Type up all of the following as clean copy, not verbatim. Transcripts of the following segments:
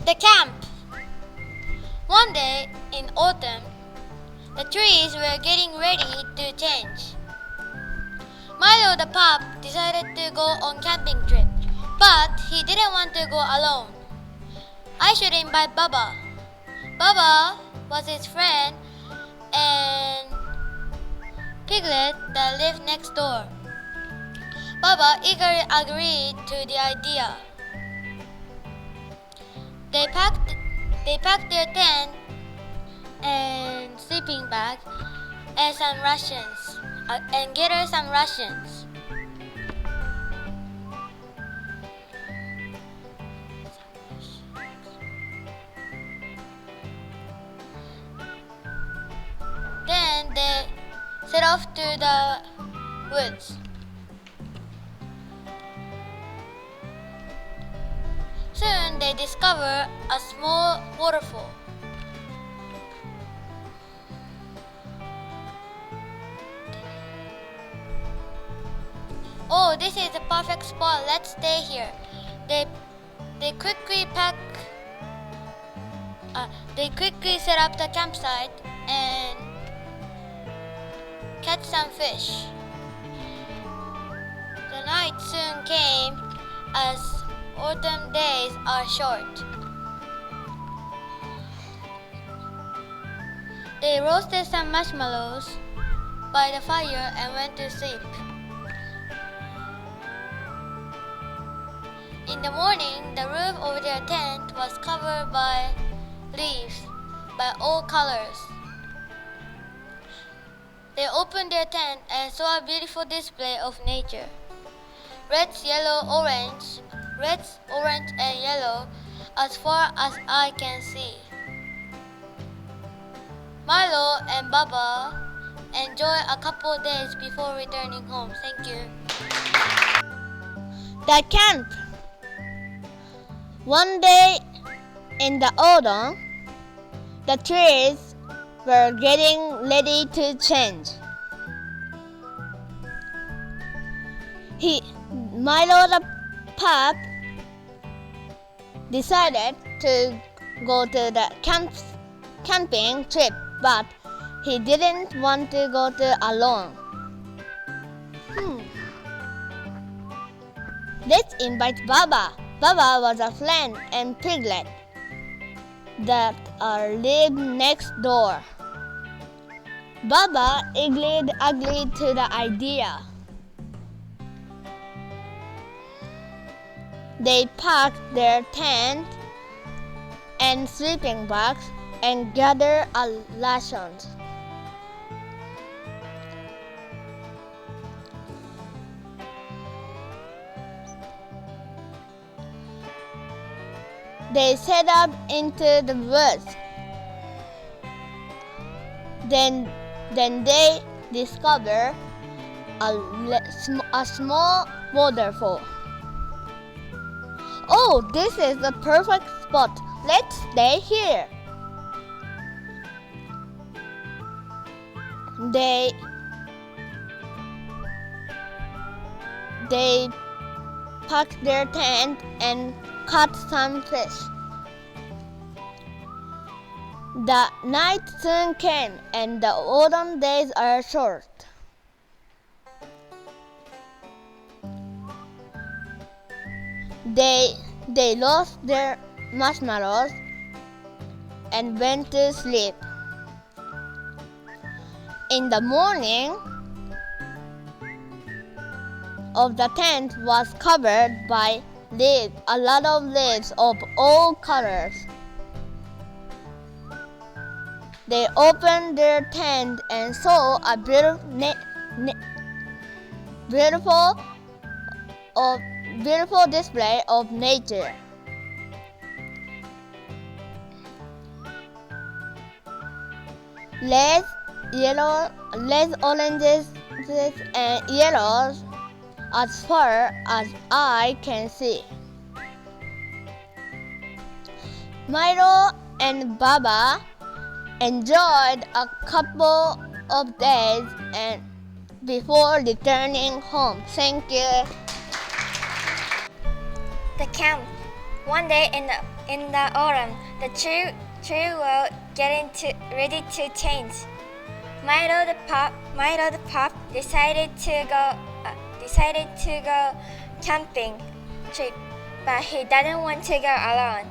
The camp. One day in autumn, the trees were getting ready to change. Milo the pup decided to go on camping trip, but he didn't want to go alone. I should invite Baba. Baba was his friend and Piglet that lived next door. Baba eagerly agreed to the idea. They packed their tent and sleeping bag and some rations and gathered some rations. Then they set off to the woods. Soon they discover a small waterfall. Oh, this is the perfect spot. Let's stay here. They quickly set up the campsite and catch some fish. The night soon came as autumn days are short. They roasted some marshmallows by the fire and went to sleep. In the morning, the roof over their tent was covered by leaves by all colors. They opened their tent and saw a beautiful display of nature. Reds, orange and yellow as far as I can see. Milo and Baba enjoy a couple days before returning home. Thank you. The camp. One day in the autumn, the trees were getting ready to change. Milo the pup decided to go to the camping trip, but he didn't want to go alone. Let's invite Baba. Baba was a friend and Piglet that lived next door. Baba agreed to the idea. They packed their tent and sleeping bags and gathered rations. They set up into the woods. Then they discovered a small waterfall. Oh, this is the perfect spot. Let's stay here. They packed their tent and caught some fish. The night soon came and the autumn days are short. They lost their marshmallows and went to sleep. In the morning, of the tent was covered by leaves, a lot of leaves of all colors. They opened their tent and saw a beautiful display of nature. Reds, oranges, and yellows as far as I can see. Milo and Baba enjoyed a couple of days and before returning home. Thank you. The camp. One day in the In the autumn, the tree were ready to change. Milo the pup decided to go camping trip, but he didn't want to go alone.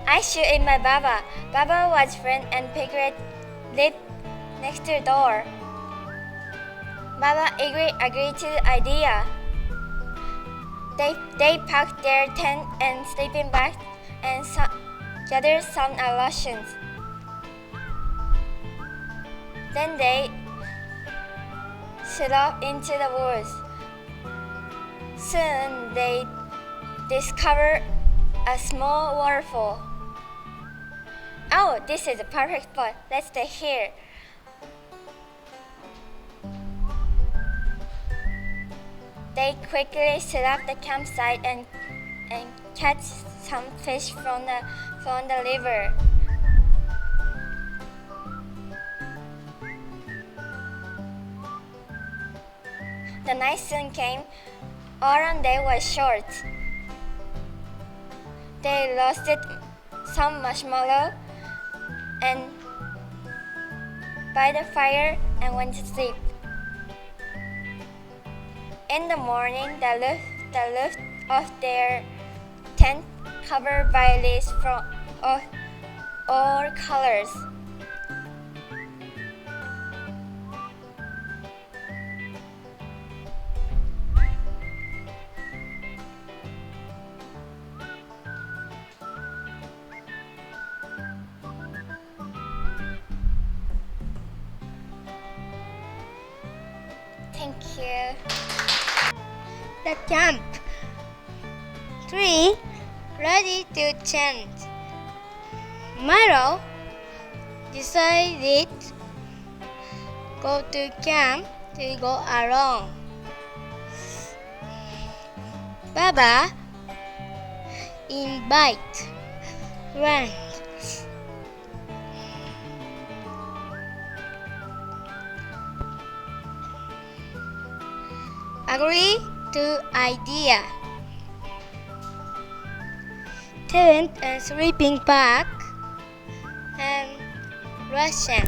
I should invite Baba. Baba was friend and Piglet lived next door. Baba agreed to the idea. They packed their tent and sleeping bags and gathered some rations. Then they set off into the woods. Soon they discovered a small waterfall. Oh, this is a perfect spot. Let's stay here. They quickly set up the campsite and catch some fish from the river. The night soon came. Autumn day was short. They roasted some marshmallow and by the fire and went to sleep. In the morning, the roof of their tent covered by leaves of all colors. Thank you. The camp tree ready to change. Milo decided go to camp to go alone. Baba invite friends. Agree to idea. Tent and sleeping bag and ration.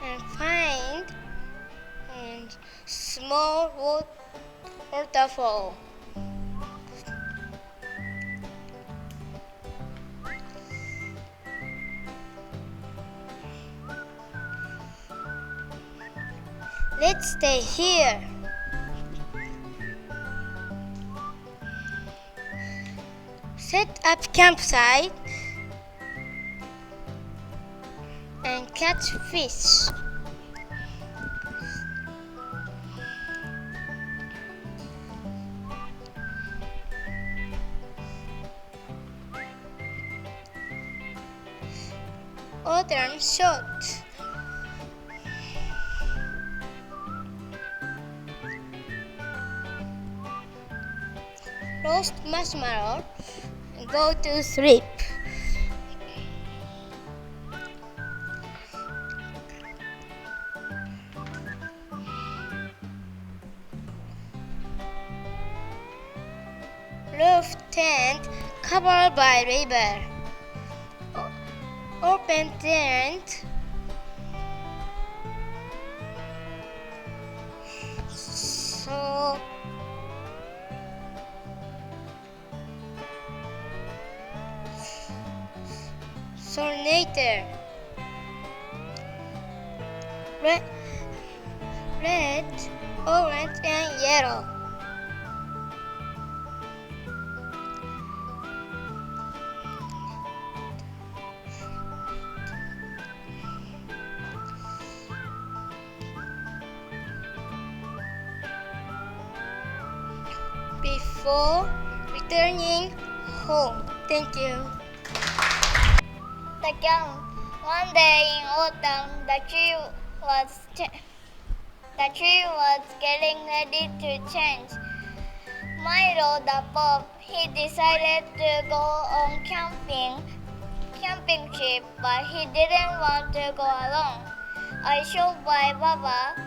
And find a small waterfall. Let's stay here. Set up campsite and catch fish. Autumn short. Roast marshmallow and go to sleep. Roof tent covered by river. Open tent. So later, red, orange, and yellow. Before returning home. Thank you. The camp. One day in autumn, the tree was getting ready to change. Milo the pup, he decided to go on camping trip, but he didn't want to go alone. I show by Baba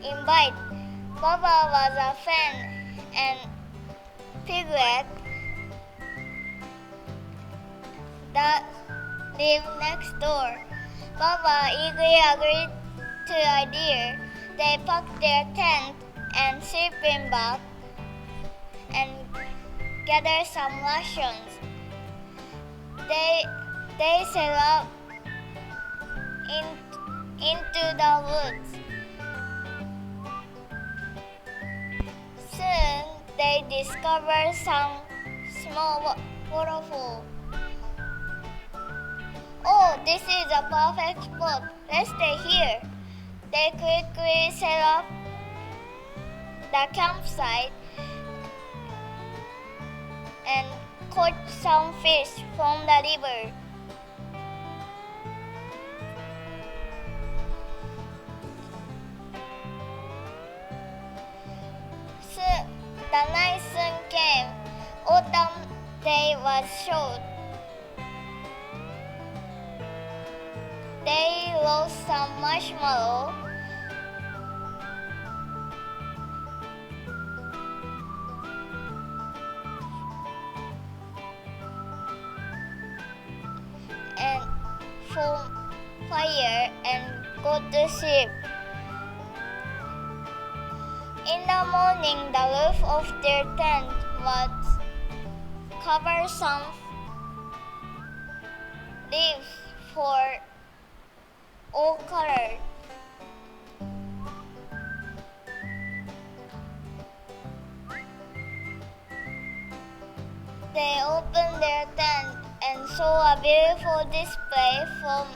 invite. Baba was a fan and Piglet that lived next door. Baba eagerly agreed to the idea. They packed their tent and sleeping bag and gathered some rations. They set up into the woods. Soon they discovered some small waterfall. Oh, this is a perfect spot. Let's stay here. They quickly set up the campsite and caught some fish from the river. The night soon came. Autumn day was short. They roast some marshmallow and form fire and go to sleep. In the morning, the roof of their tent was covered some leaves for all colors. They opened their tent and saw a beautiful display from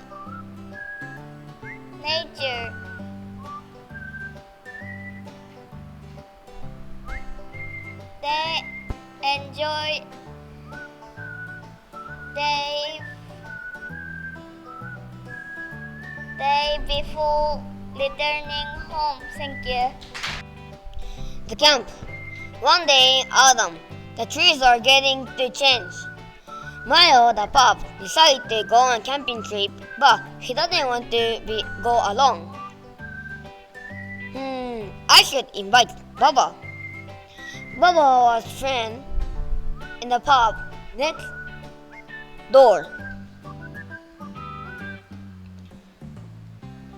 nature. They enjoyed day before returning home. Thank you. The camp. One day, autumn. The trees are getting to change. Milo, the pup, decided to go on a camping trip, but he doesn't want to go alone. I should invite Baba. Baba was friend in the pub next door.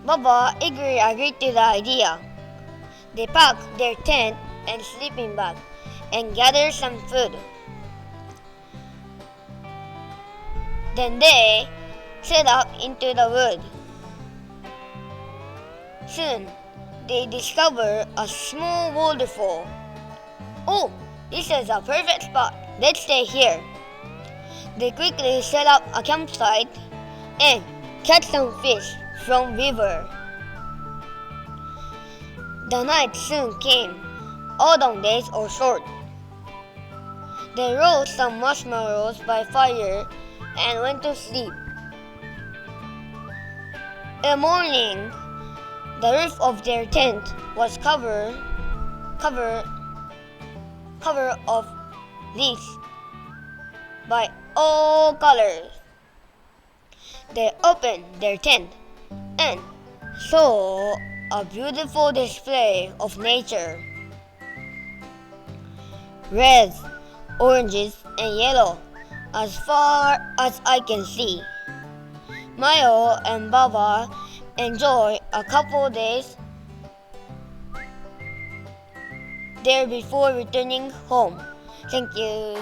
Baba eagerly agreed to the idea. They packed their tent and sleeping bag and gathered some food. Then they set up into the wood. Soon, they discovered a small waterfall. Oh, this is a perfect spot. Let's stay here. They quickly set up a campsite and catch some fish from river. The night soon came. Autumn days are short. They roast some marshmallows by fire and went to sleep. In the morning, the roof of their tent was covered of leaves by all colors. They opened their tent and saw a beautiful display of nature. Red, oranges, and yellow, as far as I can see. Mayo and Baba enjoy a couple days there before returning home. Thank you.